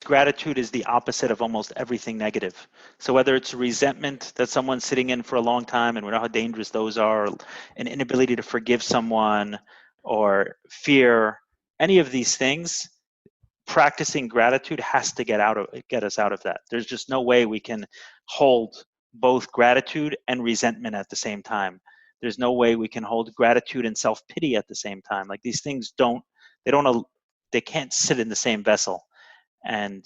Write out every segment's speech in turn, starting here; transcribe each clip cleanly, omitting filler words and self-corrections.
gratitude is the opposite of almost everything negative. So whether it's resentment that someone's sitting in for a long time, and we know how dangerous those are, an inability to forgive someone, or fear, any of these things, practicing gratitude has to get us out of that. There's just no way we can hold both gratitude and resentment at the same time. There's no way we can hold gratitude and self-pity at the same time. Like, these things they can't sit in the same vessel. And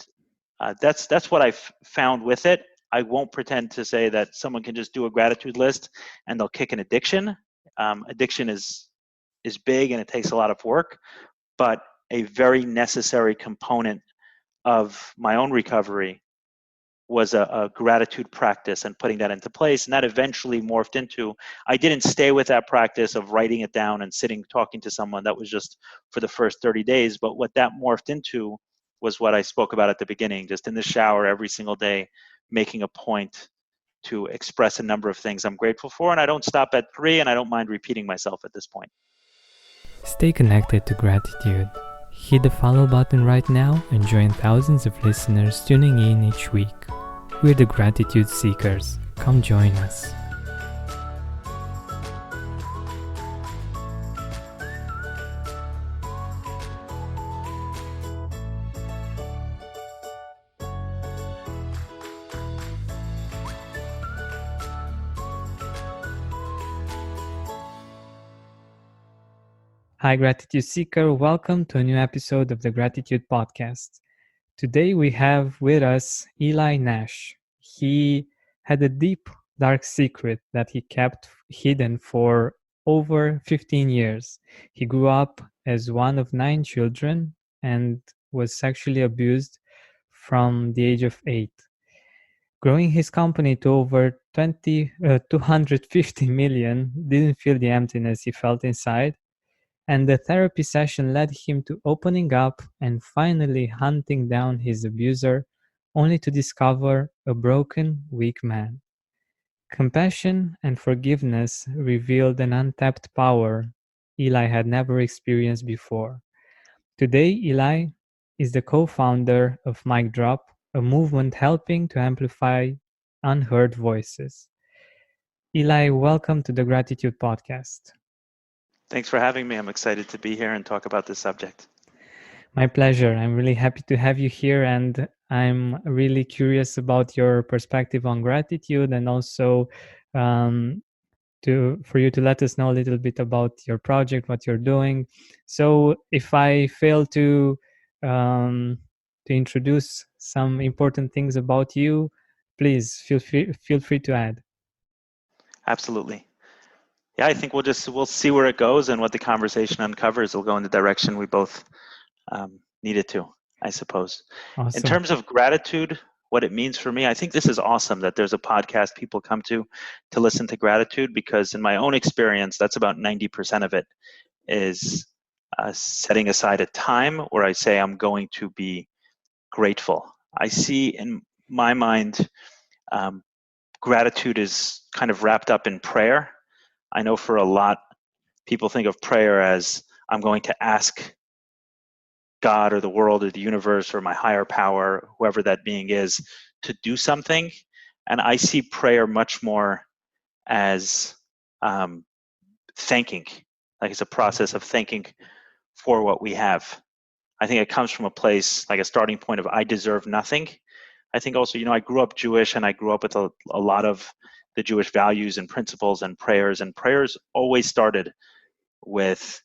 that's what I've found with it. I won't pretend to say that someone can just do a gratitude list and they'll kick an addiction. Addiction is big and it takes a lot of work, but a very necessary component of my own recovery was a gratitude practice and putting that into place. And that eventually morphed into, I didn't stay with that practice of writing it down and sitting, talking to someone. That was just for the first 30 days. But what that morphed into was what I spoke about at the beginning, just in the shower every single day, making a point to express a number of things I'm grateful for. And I don't stop at 3, and I don't mind repeating myself at this point. Stay connected to gratitude. Hit the follow button right now and join thousands of listeners tuning in each week. We're the Gratitude Seekers. Come join us. Hi, Gratitude Seeker. Welcome to a new episode of the Gratitude Podcast. Today we have with us Eli Nash. He had a deep, dark secret that he kept hidden for over 15 years. He grew up as one of 9 children and was sexually abused from the age of 8. Growing his company to over 250 million didn't feel the emptiness he felt inside. And the therapy session led him to opening up and finally hunting down his abuser, only to discover a broken, weak man. Compassion and forgiveness revealed an untapped power Eli had never experienced before. Today, Eli is the co-founder of Mic Drop, a movement helping to amplify unheard voices. Eli, welcome to the Gratitude Podcast. Thanks for having me. I'm excited to be here and talk about this subject. My pleasure. I'm really happy to have you here, and I'm really curious about your perspective on gratitude, and also for you to let us know a little bit about your project, what you're doing. So if I fail to introduce some important things about you, please feel free to add. Absolutely. Yeah, I think we'll see where it goes, and what the conversation uncovers will go in the direction we both need it to, I suppose. Awesome. In terms of gratitude, what it means for me, I think this is awesome that there's a podcast people come to listen to gratitude, because in my own experience, that's about 90% of it is setting aside a time where I say I'm going to be grateful. I see in my mind, gratitude is kind of wrapped up in prayer. I know for a lot, people think of prayer as I'm going to ask God or the world or the universe or my higher power, whoever that being is, to do something. And I see prayer much more as thanking, like it's a process of thanking for what we have. I think it comes from a place, like a starting point of I deserve nothing. I think also, I grew up Jewish, and I grew up with a lot of the Jewish values and principles and prayers always started with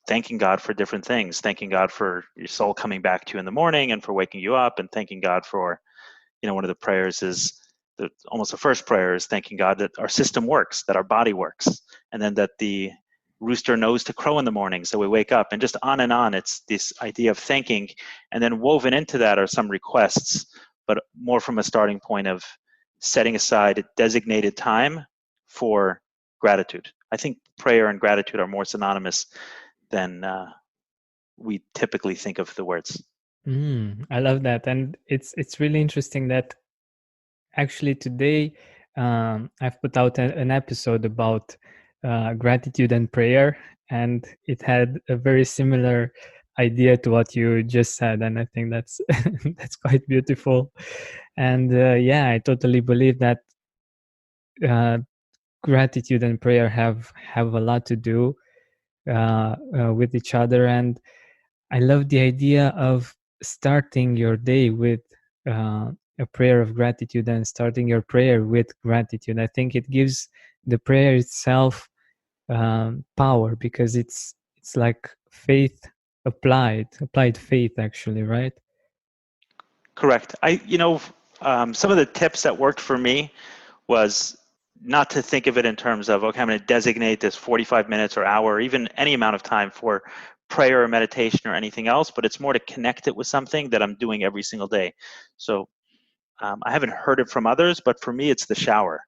thanking God for different things, thanking God for your soul coming back to you in the morning and for waking you up, and thanking God for, one of the prayers is, almost the first prayer is thanking God that our system works, that our body works, and then that the rooster knows to crow in the morning, so we wake up, and just on and on. It's this idea of thanking, and then woven into that are some requests, but more from a starting point of setting aside designated time for gratitude. I think prayer and gratitude are more synonymous than we typically think of the words. I love that, and it's really interesting that actually today I've put out an episode about gratitude and prayer, and it had a very similar idea to what you just said, and I think that's that's quite beautiful. And yeah, I totally believe that uh, gratitude and prayer have a lot to do with each other. And I love the idea of starting your day with a prayer of gratitude and starting your prayer with gratitude. I think it gives the prayer itself power, because it's like faith applied faith, actually, right? Correct. Some of the tips that worked for me was not to think of it in terms of, okay, I'm going to designate this 45 minutes or hour, or even any amount of time for prayer or meditation or anything else, but it's more to connect it with something that I'm doing every single day. So I haven't heard it from others, but for me, it's the shower.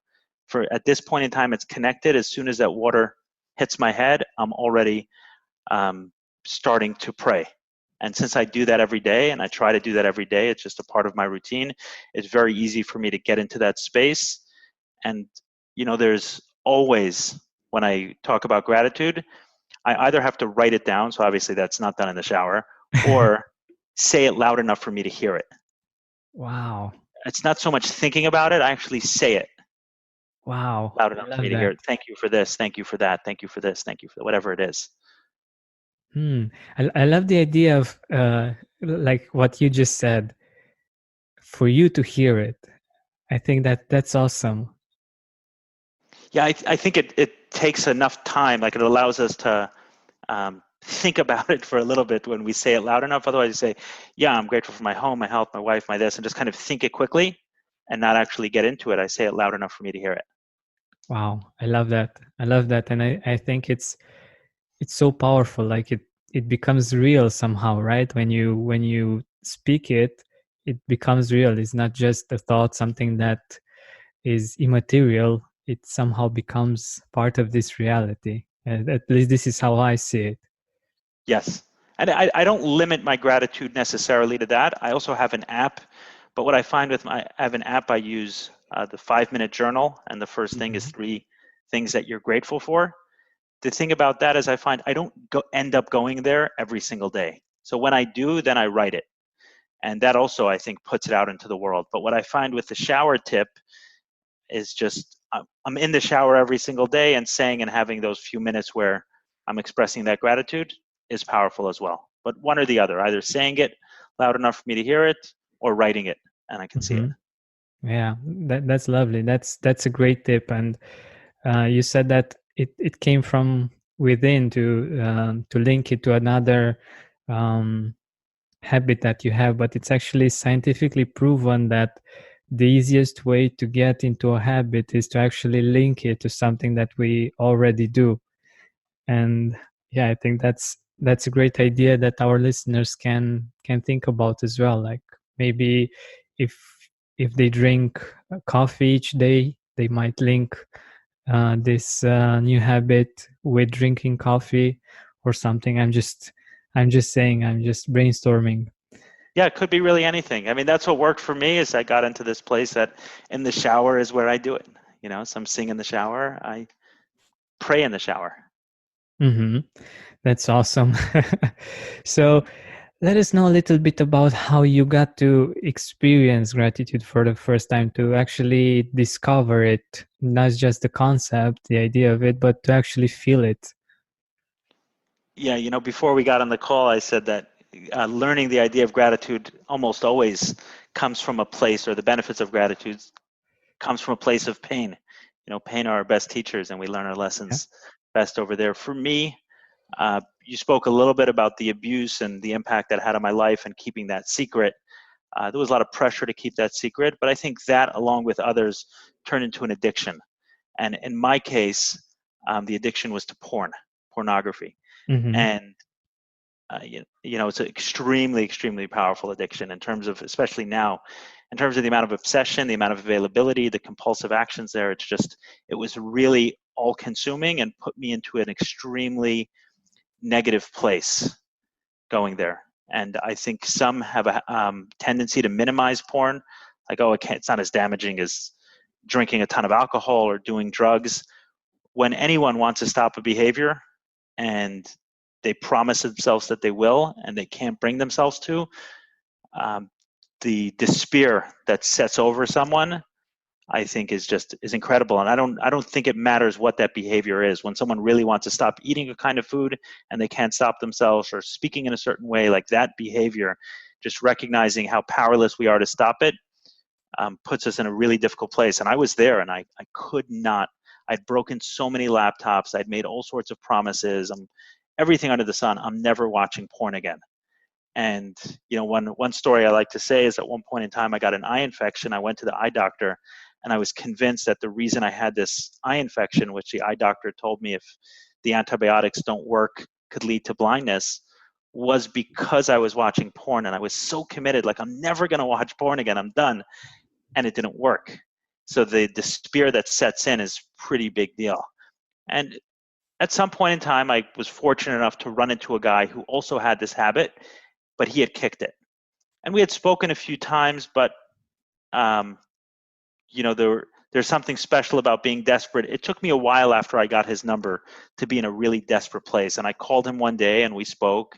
For at this point in time, it's connected. As soon as that water hits my head, I'm already um, starting to pray. And since I do that every day, and I try to do that every day, it's just a part of my routine. It's very easy for me to get into that space. And there's always, when I talk about gratitude, I either have to write it down, so obviously that's not done in the shower, or say it loud enough for me to hear it. Wow. It's not so much thinking about it, I actually say it Wow, loud I enough for me love to hear that. it. Thank you for this, thank you for that, thank you for this, thank you for whatever it is. Hmm. I love the idea of like what you just said, for you to hear it. I think that that's awesome. Yeah, I think it takes enough time, like it allows us to think about it for a little bit when we say it loud enough. Otherwise, you say, yeah, I'm grateful for my home, my health, my wife, my this, and just kind of think it quickly and not actually get into it. I say it loud enough for me to hear it. Wow, I love that. I love that, and I think it's so powerful. Like it becomes real somehow, right? When you speak it, it becomes real. It's not just a thought, something that is immaterial. It somehow becomes part of this reality. And at least this is how I see it. Yes. And I don't limit my gratitude necessarily to that. I also have an app, but what I find I have an app I use, the 5 minute journal, and the first thing is Hmm. 3 things that you're grateful for. The thing about that is I find I don't end up going there every single day. So when I do, then I write it. And that also, I think, puts it out into the world. But what I find with the shower tip is just I'm in the shower every single day, and saying and having those few minutes where I'm expressing that gratitude is powerful as well. But one or the other, either saying it loud enough for me to hear it or writing it and I can see it. Hmm. Yeah, that's lovely. That's a great tip. And you said that it came from within to link it to another um, habit that you have, but it's actually scientifically proven that the easiest way to get into a habit is to actually link it to something that we already do. And yeah, I think that's a great idea that our listeners can think about as well. Like maybe if if they drink coffee each day, they might link this new habit with drinking coffee or something. I'm just saying, I'm just brainstorming. Yeah, it could be really anything. I mean, that's what worked for me is I got into this place that in the shower is where I do it. So I'm singing in the shower, I pray in the shower. Hmm. That's awesome. So let us know a little bit about how you got to experience gratitude for the first time, to actually discover it, not just the concept, the idea of it, but to actually feel it. Yeah, before we got on the call, I said that learning the idea of gratitude almost always comes from a place, or the benefits of gratitude comes from a place of pain. Pain are our best teachers, and we learn our Yeah. lessons best over there. For me, you spoke a little bit about the abuse and the impact that had on my life and keeping that secret. There was a lot of pressure to keep that secret, but I think that, along with others, turned into an addiction. And in my case, the addiction was to pornography. Hmm. And it's an extremely, extremely powerful addiction in terms of, especially now, in terms of the amount of obsession, the amount of availability, the compulsive actions there. It was really all consuming and put me into an extremely negative place going there. And I think some have a tendency to minimize porn, like, oh, it's not as damaging as drinking a ton of alcohol or doing drugs. When anyone wants to stop a behavior and they promise themselves that they will and they can't bring themselves to, the despair that sets over someone, I think is incredible. And I don't think it matters what that behavior is. When someone really wants to stop eating a kind of food and they can't stop themselves, or speaking in a certain way, like that behavior, just recognizing how powerless we are to stop it, puts us in a really difficult place. And I was there, and I could not. I'd broken so many laptops. I'd made all sorts of promises. Everything under the sun. I'm never watching porn again. And one story I like to say is, at one point in time, I got an eye infection. I went to the eye doctor, and I was convinced that the reason I had this eye infection, which the eye doctor told me if the antibiotics don't work could lead to blindness, was because I was watching porn. And I was so committed, like, I'm never going to watch porn again. I'm done. And it didn't work. So the despair that sets in is pretty big deal. And at some point in time, I was fortunate enough to run into a guy who also had this habit, but he had kicked it. And we had spoken a few times, but there's something special about being desperate. It took me a while after I got his number to be in a really desperate place. And I called him one day and we spoke.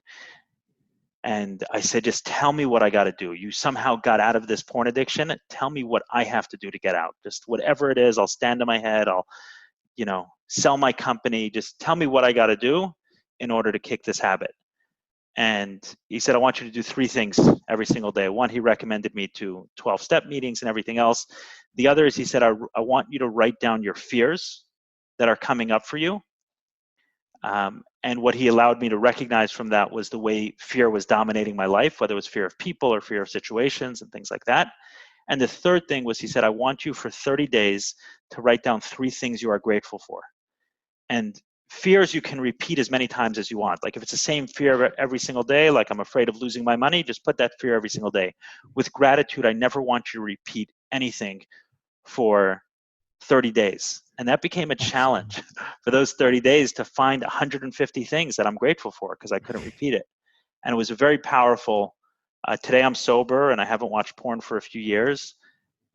And I said, just tell me what I got to do. You somehow got out of this porn addiction. Tell me what I have to do to get out. Just whatever it is, I'll stand on my head. I'll, sell my company. Just tell me what I got to do in order to kick this habit. And he said, I want you to do 3 things every single day. One, he recommended me to 12-step meetings and everything else. The other is, he said, I want you to write down your fears that are coming up for you. And what he allowed me to recognize from that was the way fear was dominating my life, whether it was fear of people or fear of situations and things like that. And the third thing was, he said, I want you for 30 days to write down 3 things you are grateful for. And fears you can repeat as many times as you want. Like, if it's the same fear every single day, like I'm afraid of losing my money, just put that fear every single day. With gratitude, I never want you to repeat anything for 30 days. And that became a challenge for those 30 days to find 150 things that I'm grateful for, because I couldn't repeat it. And it was a very powerful. Today I'm sober and I haven't watched porn for a few years.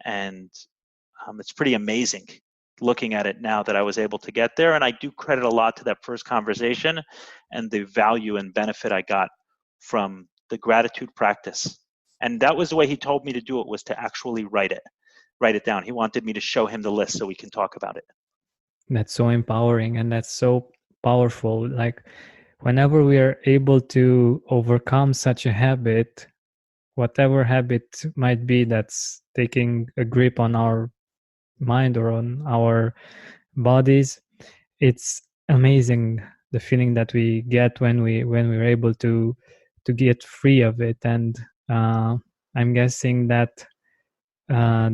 And it's pretty amazing looking at it now that I was able to get there. And I do credit a lot to that first conversation and the value and benefit I got from the gratitude practice. And that was the way he told me to do it, was to actually write it down. He wanted me to show him the list so we can talk about it. That's so empowering, and that's so powerful. Like, whenever we are able to overcome such a habit, whatever habit might be that's taking a grip on our mind or on our bodies, it's amazing the feeling that we get when we're able to get free of it. And I'm guessing that uh,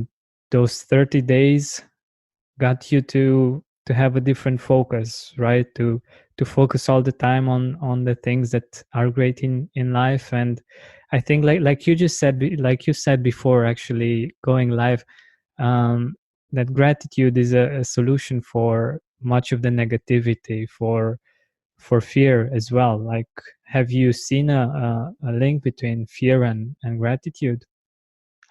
those 30 days got you to have a different focus, right? To focus all the time on the things that are great in life. And I think, like you just said, like you said before, actually going live, that gratitude is a solution for much of the negativity, for fear as well. Like, have you seen a link between fear and gratitude?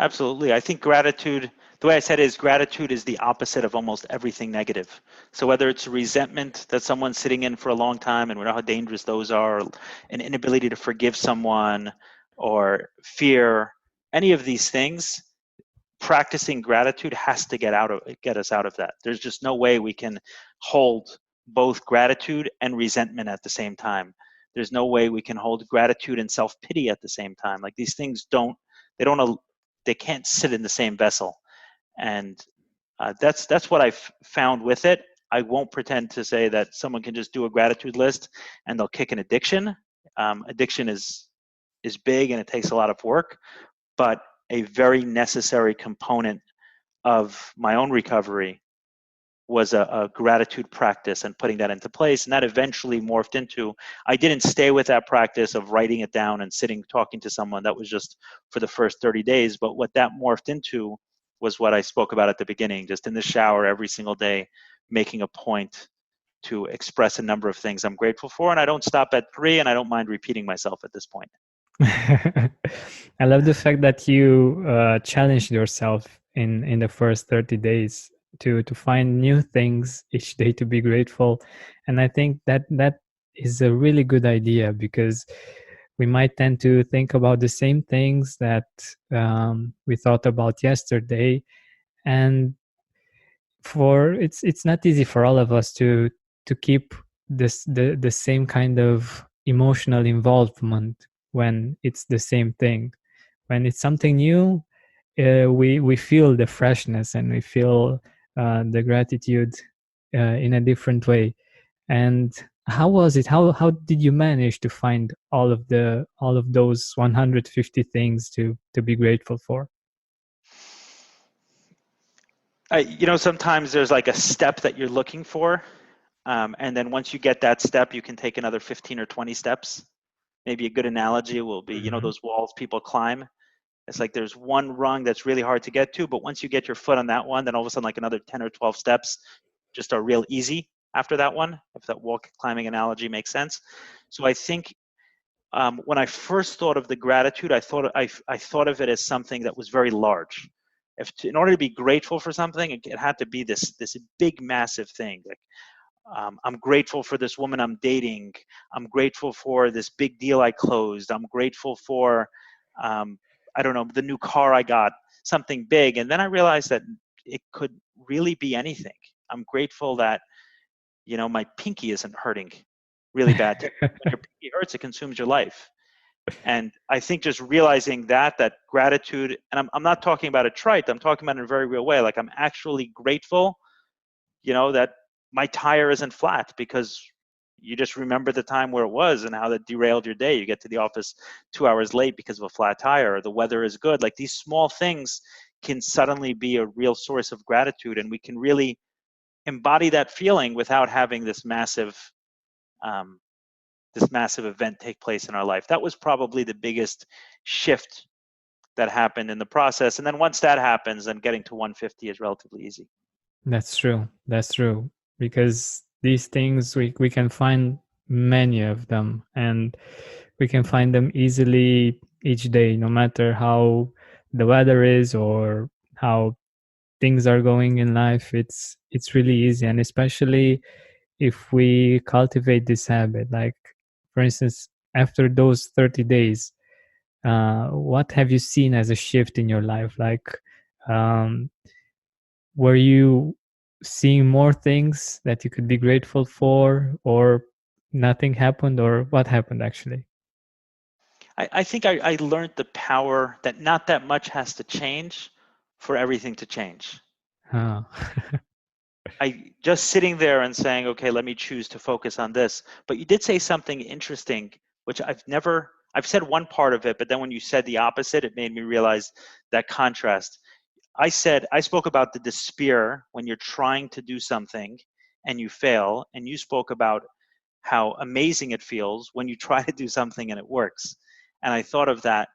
Absolutely. I think gratitude, the way I said it is, gratitude is the opposite of almost everything negative. So whether it's resentment that someone's sitting in for a long time, and we know how dangerous those are, or an inability to forgive someone, or fear, any of these things, practicing gratitude has to get us out of that. There's just no way we can hold both gratitude and resentment at the same time. There's no way we can hold gratitude and self-pity at the same time. Like, these things they can't sit in the same vessel. And that's what I've found with it. I won't pretend to say that someone can just do a gratitude list and they'll kick an addiction. Addiction is big and it takes a lot of work, but a very necessary component of my own recovery was a gratitude practice and putting that into place. And that eventually morphed into, I didn't stay with that practice of writing it down and sitting talking to someone. That was just for the first 30 days. But what that morphed into was what I spoke about at the beginning, just in the shower every single day, making a point to express a number of things I'm grateful for. And I don't stop at 3, and I don't mind repeating myself at this point. I love the fact that you challenged yourself in the first 30 days to find new things each day to be grateful. And I think that is a really good idea, because we might tend to think about the same things that we thought about yesterday, and for it's not easy for all of us to keep the same kind of emotional involvement when it's the same thing. When it's something new, we feel the freshness, and we feel the gratitude in a different way. And how was it? How did you manage to find all of those 150 things to be grateful for? Sometimes there's like a step that you're looking for, and then once you get that step, you can take another 15 or 20 steps. Maybe a good analogy will be, Mhm. those walls people climb. It's like there's one rung that's really hard to get to, but once you get your foot on that one, then all of a sudden, like another 10 or 12 steps just are real easy after that one, if that wall climbing analogy makes sense. So I think when I first thought of the gratitude, I thought of it as something that was very large. In order to be grateful for something, it had to be this big, massive thing. Like I'm grateful for this woman I'm dating. I'm grateful for this big deal I closed. I'm grateful for, um, I don't know, the new car I got, something big. And then I realized that it could really be anything. I'm grateful that, my pinky isn't hurting really bad today. When your pinky hurts, it consumes your life. And I think just realizing that gratitude, and I'm not talking about a trite, I'm talking about it in a very real way. Like I'm actually grateful that my tire isn't flat, because you just remember the time where it was and how that derailed your day. You get to the office 2 hours late because of a flat tire, or the weather is good. Like these small things can suddenly be a real source of gratitude, and we can really embody that feeling without having um, this massive event take place in our life. That was probably the biggest shift that happened in the process. And then once that happens, then getting to 150 is relatively easy. That's true. That's true. Because these things, we can find many of them, and we can find them easily each day, no matter how the weather is or how things are going in life. It's really easy, and especially if we cultivate this habit. Like, for instance, after those 30 days, what have you seen as a shift in your life? Like, um, were you seeing more things that you could be grateful for, or nothing happened, or what happened actually? I think I learned the power that not that much has to change for everything to change. Huh. I just sitting there and saying, okay, let me choose to focus on this. But you did say something interesting, which I've said one part of it, but then when you said the opposite, it made me realize that contrast. I spoke about the despair when you're trying to do something and you fail, and you spoke about how amazing it feels when you try to do something and it works. And I thought of that,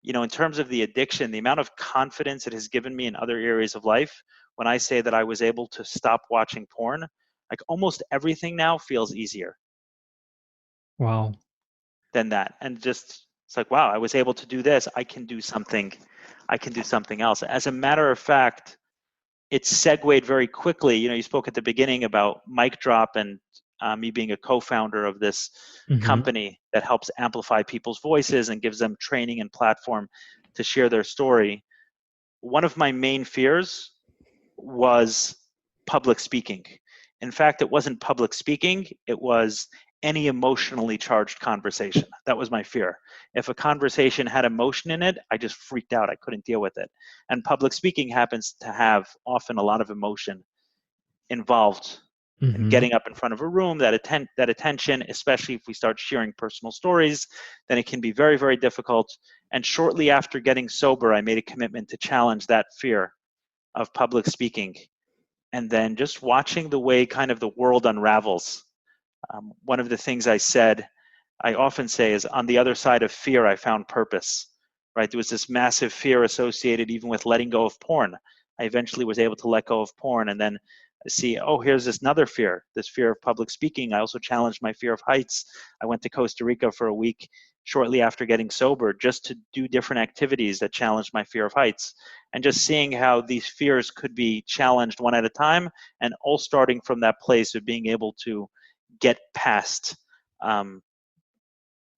in terms of the addiction, the amount of confidence it has given me in other areas of life. When I say that I was able to stop watching porn, like almost everything now feels easier Wow. than that. And just, it's like, wow, I was able to do this. I can do something else. As a matter of fact, it segued very quickly. You spoke at the beginning about Mic Drop and me being a co-founder of this Hmm. company that helps amplify people's voices and gives them training and platform to share their story. One of my main fears was public speaking. In fact, it wasn't public speaking, it was any emotionally charged conversation. That was my fear. If a conversation had emotion in it, I just freaked out. I couldn't deal with it. And public speaking happens to have often a lot of emotion involved in Hmm. getting up in front of a room, that attention, especially if we start sharing personal stories, then it can be very, very difficult. And shortly after getting sober, I made a commitment to challenge that fear of public speaking, and then just watching the way kind of the world unravels. One of the things I often say is, on the other side of fear, I found purpose, right? There was this massive fear associated even with letting go of porn. I eventually was able to let go of porn, and then see, oh, here's this another fear, this fear of public speaking. I also challenged my fear of heights. I went to Costa Rica for a week shortly after getting sober just to do different activities that challenged my fear of heights, and just seeing how these fears could be challenged one at a time, and all starting from that place of being able to get past um,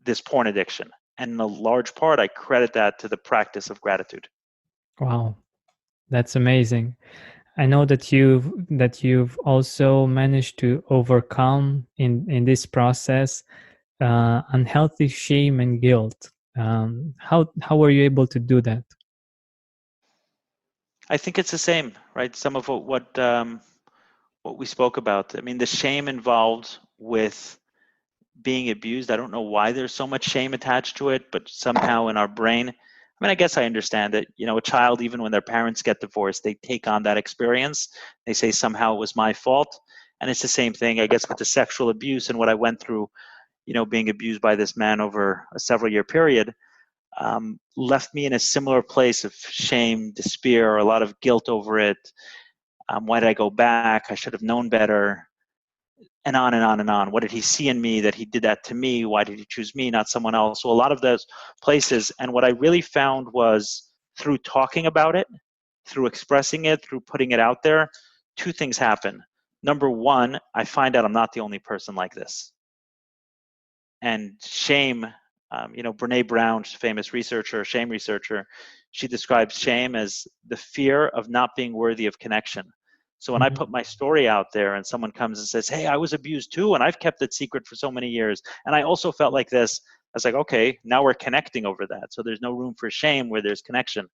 this porn addiction. And in a large part, I credit that to the practice of gratitude. Wow, that's amazing. I know that you've also managed to overcome in this process unhealthy shame and guilt. How were you able to do that? I think it's the same, right? Some of what we spoke about. I mean, the shame involved with being abused. I don't know why there's so much shame attached to it, but somehow in our brain, I mean, I guess I understand it. You know, a child, even when their parents get divorced, they take on that experience. They say somehow it was my fault. And it's the same thing, I guess, with the sexual abuse and what I went through, you know, being abused by this man over a several year period, left me in a similar place of shame, despair, a lot of guilt over it. Why did I go back? I should have known better, and on and on and on. What did he see in me that he did that to me? Why did he choose me, not someone else? So a lot of those places. And what I really found was through talking about it, through expressing it, through putting it out there, two things happen. Number one, I find out I'm not the only person like this. And shame, you know, Brene Brown, famous researcher, shame researcher, she describes shame as the fear of not being worthy of connection. So when I Mhm. put my story out there and someone comes and says, hey, I was abused too, and I've kept it secret for so many years, and I also felt like this, I was like, okay, now we're connecting over that. So there's no room for shame where there's connection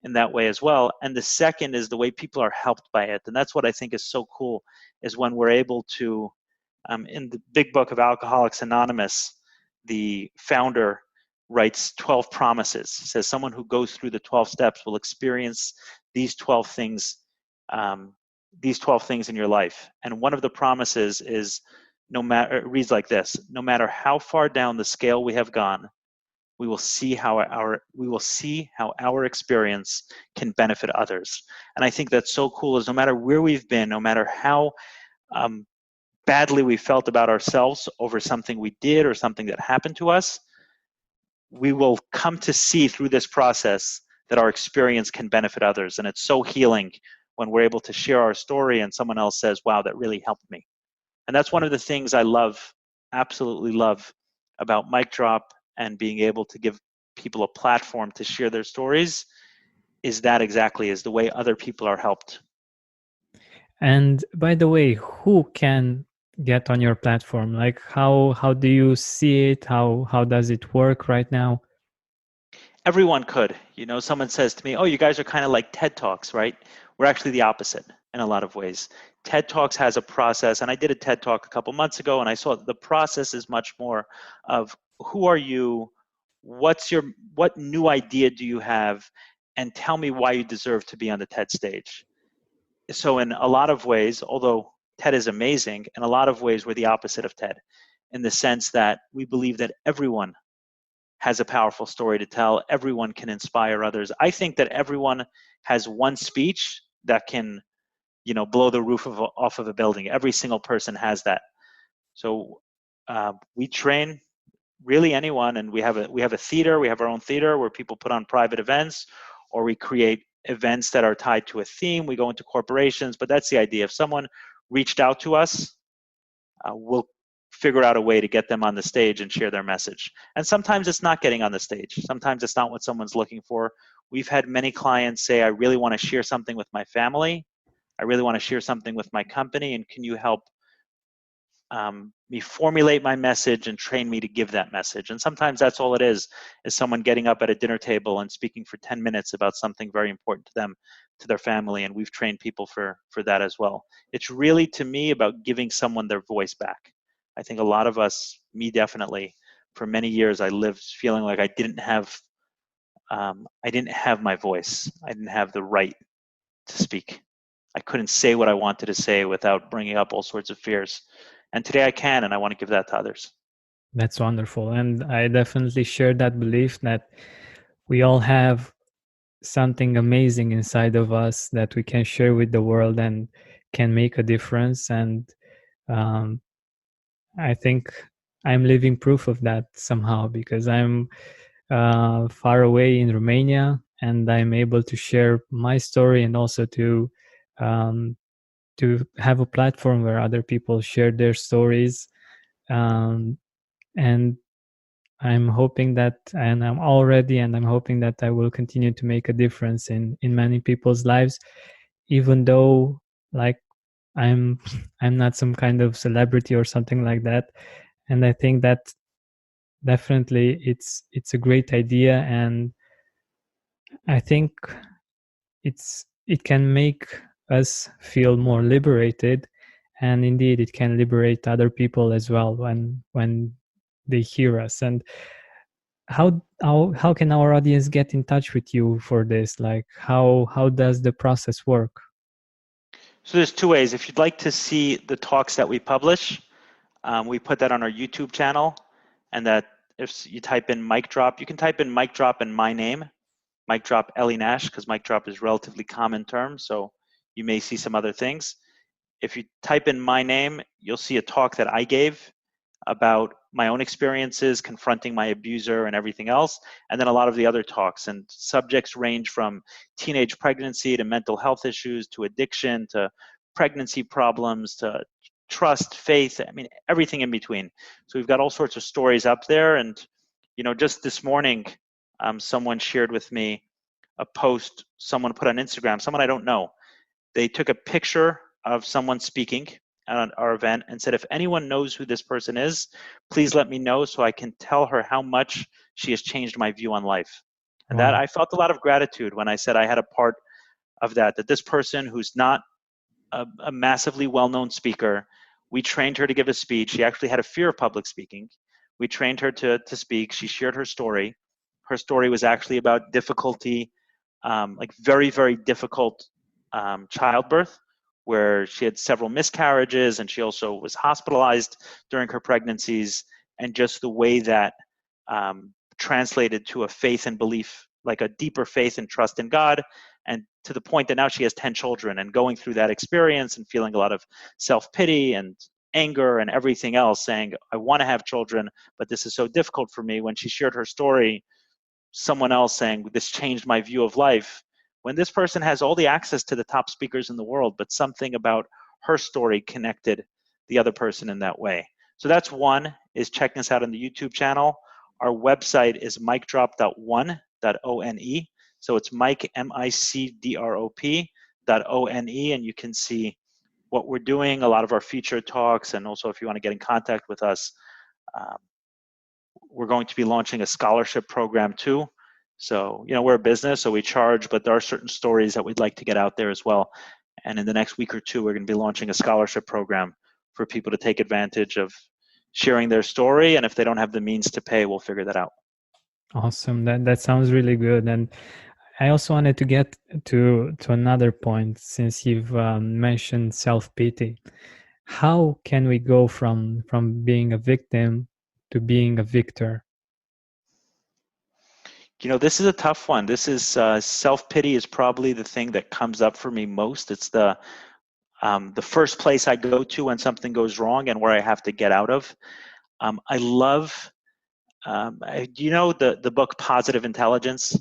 in that way as well. And the second is the way people are helped by it. And that's what I think is so cool, is when we're able to, in the big book of Alcoholics Anonymous, the founder writes 12 promises. He says someone who goes through the 12 steps will experience these 12 things, um, these 12 things in your life. And one of the promises is, no matter, it reads like this: no matter how far down the scale we have gone, we will see how our experience can benefit others. And I think that's so cool, is no matter where we've been, no matter how um, badly we felt about ourselves over something we did or something that happened to us, we will come to see through this process that our experience can benefit others. And it's so healing when we're able to share our story and someone else says, wow, that really helped me. And that's one of the things I love, absolutely love, about Mic Drop and being able to give people a platform to share their stories, is that exactly, is the way other people are helped. And by the way, who can get on your platform? Like how do you see it? How does it work right now? Everyone could. You know, someone says to me, oh, you guys are kind of like TED Talks, right? We're actually the opposite in a lot of ways. TED Talks has a process, and I did a TED Talk a couple months ago, and I saw the process is much more of who are you, what new idea do you have, and tell me why you deserve to be on the TED stage. So in a lot of ways, although TED is amazing, in a lot of ways we're the opposite of TED, in the sense that we believe that everyone has a powerful story to tell. Everyone can inspire others. I think that everyone has one speech that can, you know, blow the off of a building. Every single person has that. So we train really anyone, and we have a theater. We have our own theater where people put on private events, or we create events that are tied to a theme. We go into corporations, but that's the idea. If someone reached out to us, we'll figure out a way to get them on the stage and share their message. And sometimes it's not getting on the stage. Sometimes it's not what someone's looking for. We've had many clients say, I really want to share something with my family. I really want to share something with my company. And can you help me formulate my message and train me to give that message? And sometimes that's all it is someone getting up at a dinner table and speaking for 10 minutes about something very important to them, to their family. And we've trained people for that as well. It's really, to me, about giving someone their voice back. I think a lot of us, me definitely, for many years I lived feeling like I didn't have my voice. I didn't have the right to speak. I couldn't say what I wanted to say without bringing up all sorts of fears. And today I can, and I want to give that to others. That's wonderful. And I definitely share that belief that we all have something amazing inside of us that we can share with the world and can make a difference. And um, I think I'm living proof of that somehow because I'm far away in Romania and I'm able to share my story and also um, to have a platform where other people share their stories. and I'm hoping that I will continue to make a difference in many people's lives, even though, like, I'm I'm not some kind of celebrity or something like that. And I think that definitely it's a great idea, and I think it can make us feel more liberated, and indeed it can liberate other people as well when they hear us. And how can our audience get in touch with you for this? Like, how does the process work? So there's two ways. If you'd like to see the talks that we publish, we put that on our YouTube channel, and that if you type in mic drop, you can type in mic drop and my name, mic drop Eli Nash, because mic drop is a relatively common term, so you may see some other things. If you type in my name, you'll see a talk that I gave about my own experiences confronting my abuser and everything else, and then a lot of the other talks. And subjects range from teenage pregnancy to mental health issues to addiction to pregnancy problems to trust, faith, I mean, everything in between. So we've got all sorts of stories up there. And, just this morning, someone shared with me a post someone put on Instagram, someone I don't know. They took a picture of someone speaking at our event and said, if anyone knows who this person is, please let me know so I can tell her how much she has changed my view on life. And that Wow. I felt a lot of gratitude when I said I had a part of that this person who's not a massively well-known speaker, we trained her to give a speech. She actually had a fear of public speaking. We trained her to speak. She shared her story. Her story was actually about difficulty, like very, very difficult childbirth, where she had several miscarriages and she also was hospitalized during her pregnancies, and just the way that translated to a faith and belief, like a deeper faith and trust in God, and to the point that now she has 10 children, and going through that experience and feeling a lot of self-pity and anger and everything else, saying, I want to have children, but this is so difficult for me. When she shared her story, someone else saying, this changed my view of life. When this person has all the access to the top speakers in the world, but something about her story connected the other person in that way. So that's one, is checking us out on the YouTube channel. Our website is micdrop.one.one. So it's Mike, MICDROP.one, and you can see what we're doing, a lot of our featured talks, and also if you want to get in contact with us, we're going to be launching a scholarship program too. So, we're a business, so we charge, but there are certain stories that we'd like to get out there as well. And in the next week or two, we're going to be launching a scholarship program for people to take advantage of sharing their story. And if they don't have the means to pay, we'll figure that out. Awesome. That sounds really good. And I also wanted to get to another point, since you've mentioned self-pity. How can we go from being a victim to being a victor? This is a tough one. This is self-pity is probably the thing that comes up for me most. It's the first place I go to when something goes wrong and where I have to get out of. I love, do you know the book Positive Intelligence,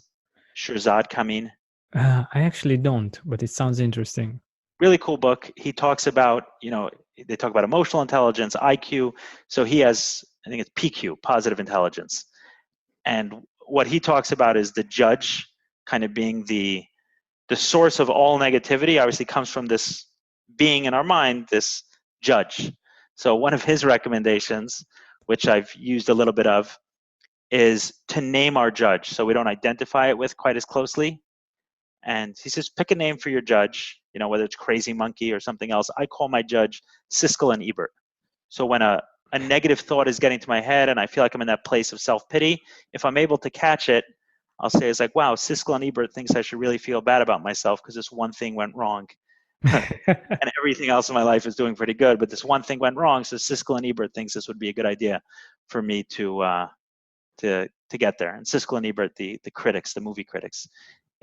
Shirzad Kameen? I actually don't, but it sounds interesting. Really cool book. He talks about, they talk about emotional intelligence, IQ. So he has, I think it's PQ, positive intelligence. And what he talks about is the judge kind of being the source of all negativity, obviously comes from this being in our mind, this judge. So one of his recommendations, which I've used a little bit of, is to name our judge so we don't identify it with quite as closely. And he says, pick a name for your judge, whether it's Crazy Monkey or something else. I call my judge Siskel and Ebert. So when a negative thought is getting to my head and I feel like I'm in that place of self-pity, if I'm able to catch it, I'll say, it's like, wow, Siskel and Ebert thinks I should really feel bad about myself because this one thing went wrong. And everything else in my life is doing pretty good, but this one thing went wrong. So Siskel and Ebert thinks this would be a good idea for me to get there. And Siskel and Ebert, the critics, the movie critics,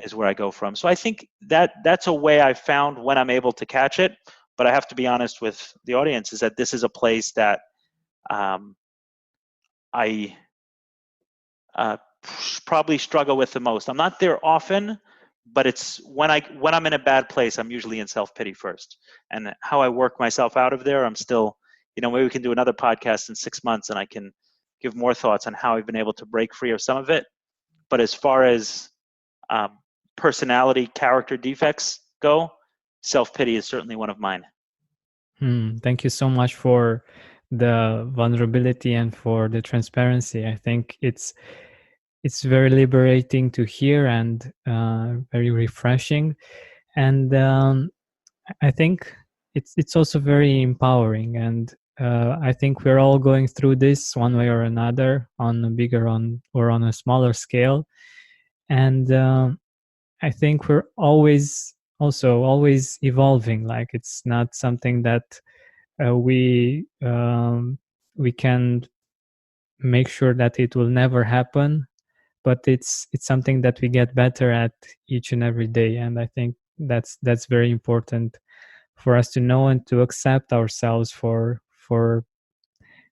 is where I go from. So I think that's a way I've found when I'm able to catch it. But I have to be honest with the audience, is that this is a place that I probably struggle with the most. I'm not there often, but it's when I'm in a bad place, I'm usually in self-pity first. And how I work myself out of there, I'm still, maybe we can do another podcast in 6 months and I can give more thoughts on how I've been able to break free of some of it. But as far as personality, character defects go, self-pity is certainly one of mine. Thank you so much for the vulnerability and for the transparency. I think it's very liberating to hear and very refreshing. And I think it's also very empowering. And I think we're all going through this one way or another, on a bigger or on a smaller scale. And I think we're always evolving. Like, it's not something that we can make sure that it will never happen, but it's something that we get better at each and every day. And I think that's very important for us to know and to accept ourselves for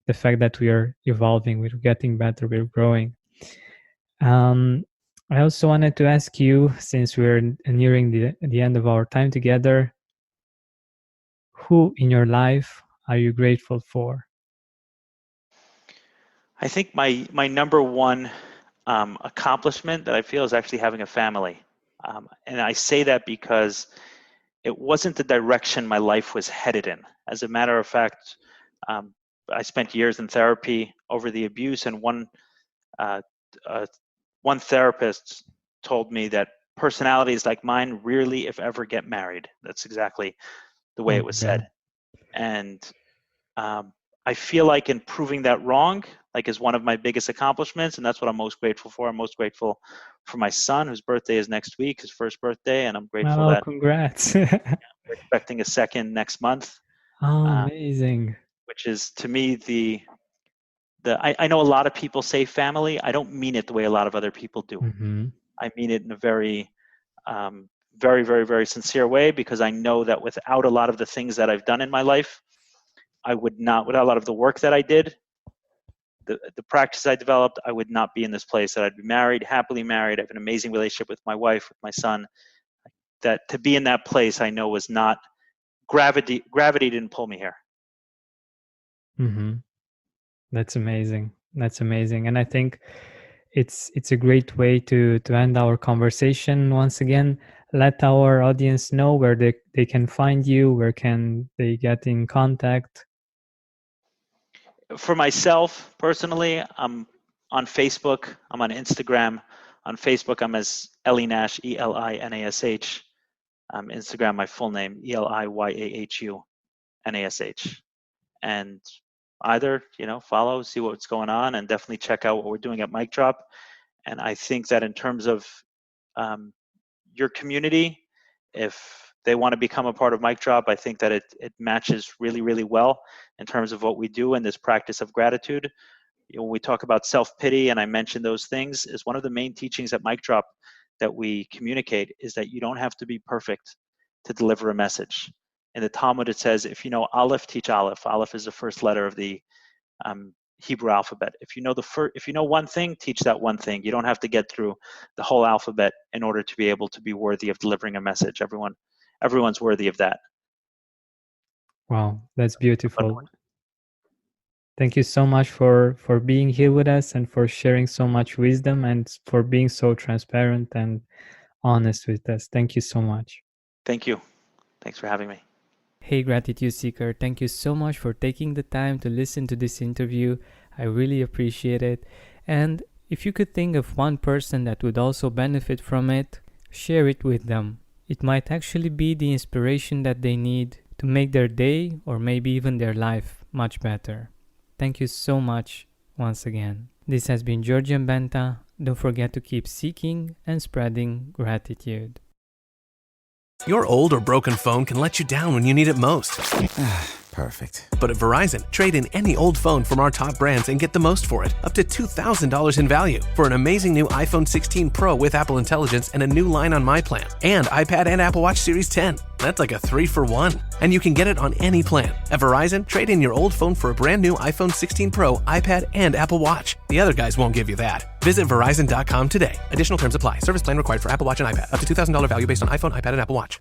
the fact that we are evolving, we're getting better, we're growing. I also wanted to ask you, since we're nearing the end of our time together, who in your life are you grateful for? I think my number one accomplishment that I feel is actually having a family. And I say that because it wasn't the direction my life was headed in. As a matter of fact, I spent years in therapy over the abuse, and one therapist told me that personalities like mine rarely, if ever, get married. That's exactly the way it was said. And I feel like in proving that wrong, like, is one of my biggest accomplishments, and that's what I'm most grateful for. I'm most grateful for my son, whose birthday is next week, his first birthday, and I'm grateful that congrats. we're expecting a second next month. Amazing. Which is, to me, I know a lot of people say family. I don't mean it the way a lot of other people do. Mm-hmm. I mean it in a very, very, very, very sincere way, because I know that without a lot of the things that I've done in my life, without a lot of the work that I did, the practice I developed, I would not be in this place. That I'd be married, happily married. I have an amazing relationship with my wife, with my son. That to be in that place, I know was not gravity. Gravity didn't pull me here. Mm-hmm. That's amazing. That's amazing. And I think it's a great way to end our conversation. Once again, let our audience know where they can find you, where can they get in contact. For myself personally, I'm on Facebook, I'm on Instagram. On Facebook, I'm as Eli Nash, ELINASH. Instagram, my full name, ELIYAHUNASH. And either, follow, see what's going on, and definitely check out what we're doing at Mic Drop. And I think that in terms of your community, if they want to become a part of Mic Drop, I think that it matches really, really well in terms of what we do in this practice of gratitude. When we talk about self-pity, and I mentioned those things, is one of the main teachings at Mic Drop that we communicate is that you don't have to be perfect to deliver a message. In the Talmud, it says, if you know Aleph, teach Aleph. Aleph is the first letter of the Hebrew alphabet. If you know one thing, teach that one thing. You don't have to get through the whole alphabet in order to be able to be worthy of delivering a message. Everyone's worthy of that. Wow, that's beautiful. Thank you so much for being here with us and for sharing so much wisdom and for being so transparent and honest with us. Thank you so much. Thank you. Thanks for having me. Hey, Gratitude Seeker, thank you so much for taking the time to listen to this interview. I really appreciate it. And if you could think of one person that would also benefit from it, share it with them. It might actually be the inspiration that they need to make their day or maybe even their life much better. Thank you so much once again. This has been Georgian Benta. Don't forget to keep seeking and spreading gratitude. Your old or broken phone can let you down when you need it most. Perfect. But at Verizon, trade in any old phone from our top brands and get the most for it, up to $2,000 in value, for an amazing new iPhone 16 Pro with Apple Intelligence and a new line on My Plan, and iPad and Apple Watch Series 10. That's like a 3-for-1. And you can get it on any plan. At Verizon, trade in your old phone for a brand new iPhone 16 Pro, iPad, and Apple Watch. The other guys won't give you that. Visit Verizon.com today. Additional terms apply. Service plan required for Apple Watch and iPad. Up to $2,000 value based on iPhone, iPad, and Apple Watch.